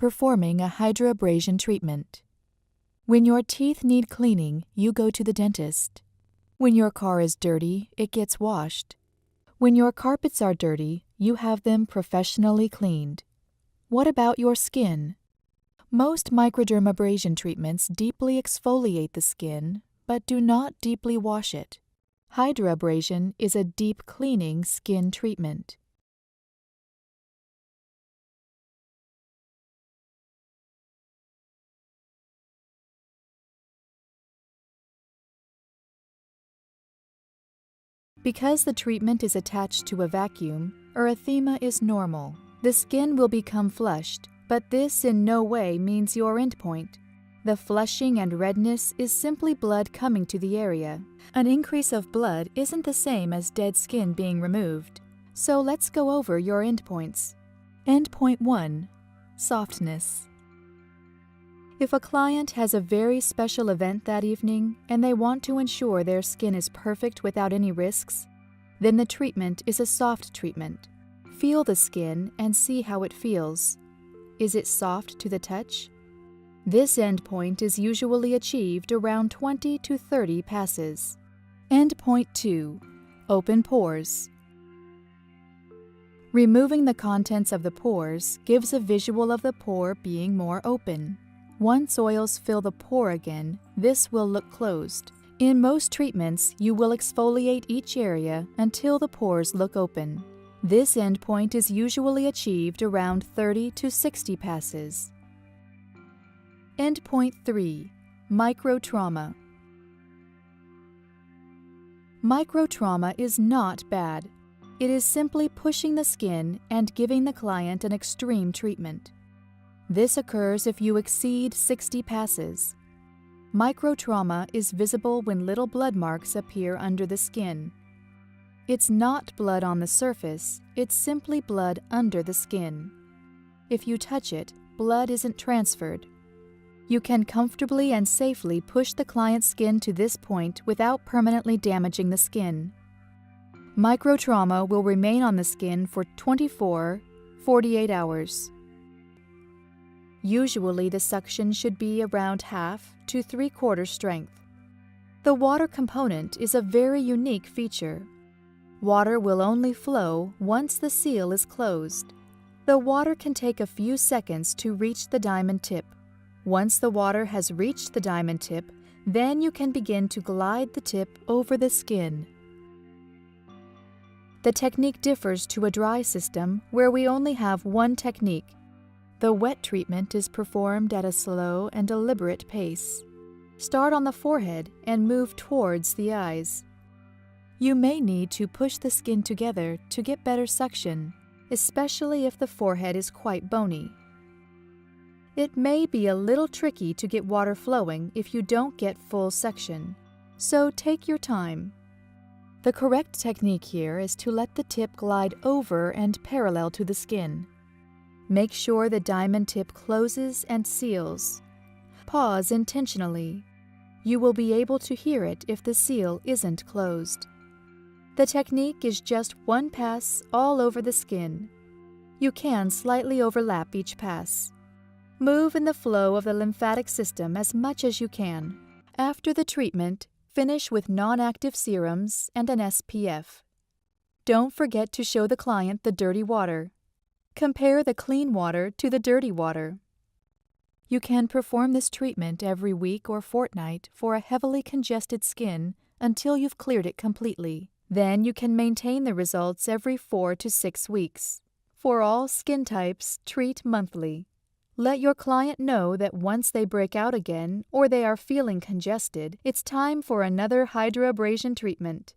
performing a hydrabrasion treatment. When your teeth need cleaning, you go to the dentist. When your car is dirty, it gets washed. When your carpets are dirty, you have them professionally cleaned. What about your skin? Most microdermabrasion treatments deeply exfoliate the skin, but do not deeply wash it. Hydrabrasion is a deep cleaning skin treatment. Because the treatment is attached to a vacuum, erythema is normal. The skin will become flushed, but this in no way means your endpoint. The flushing and redness is simply blood coming to the area. An increase of blood isn't the same as dead skin being removed. So let's go over your endpoints. Endpoint 1. Softness. If a client has a very special event that evening and they want to ensure their skin is perfect without any risks, then the treatment is a soft treatment. Feel the skin and see how it feels. Is it soft to the touch? This endpoint is usually achieved around 20 to 30 passes. Endpoint 2. Open pores. Removing the contents of the pores gives a visual of the pore being more open. Once oils fill the pore again, this will look closed. In most treatments, you will exfoliate each area until the pores look open. This endpoint is usually achieved around 30 to 60 passes. Endpoint 3. Microtrauma. Microtrauma is not bad. It is simply pushing the skin and giving the client an extreme treatment. This occurs if you exceed 60 passes. Microtrauma is visible when little blood marks appear under the skin. It's not blood on the surface, it's simply blood under the skin. If you touch it, blood isn't transferred. You can comfortably and safely push the client's skin to this point without permanently damaging the skin. Microtrauma will remain on the skin for 24-48 hours. Usually the suction should be around half to 3/4 strength. The water component is a very unique feature. Water will only flow once the seal is closed. The water can take a few seconds to reach the diamond tip. Once the water has reached the diamond tip, then you can begin to glide the tip over the skin. The technique differs to a dry system where we only have one technique. The wet treatment is performed at a slow and deliberate pace. Start on the forehead and move towards the eyes. You may need to push the skin together to get better suction, especially if the forehead is quite bony. It may be a little tricky to get water flowing if you don't get full suction, so take your time. The correct technique here is to let the tip glide over and parallel to the skin. Make sure the diamond tip closes and seals. Pause intentionally. You will be able to hear it if the seal isn't closed. The technique is just one pass all over the skin. You can slightly overlap each pass. Move in the flow of the lymphatic system as much as you can. After the treatment, finish with non-active serums and an SPF. Don't forget to show the client the dirty water. Compare the clean water to the dirty water. You can perform this treatment every week or fortnight for a heavily congested skin until you've cleared it completely. Then you can maintain the results every 4 to 6 weeks. For all skin types, treat monthly. Let your client know that once they break out again or they are feeling congested, it's time for another hydrabrasion treatment.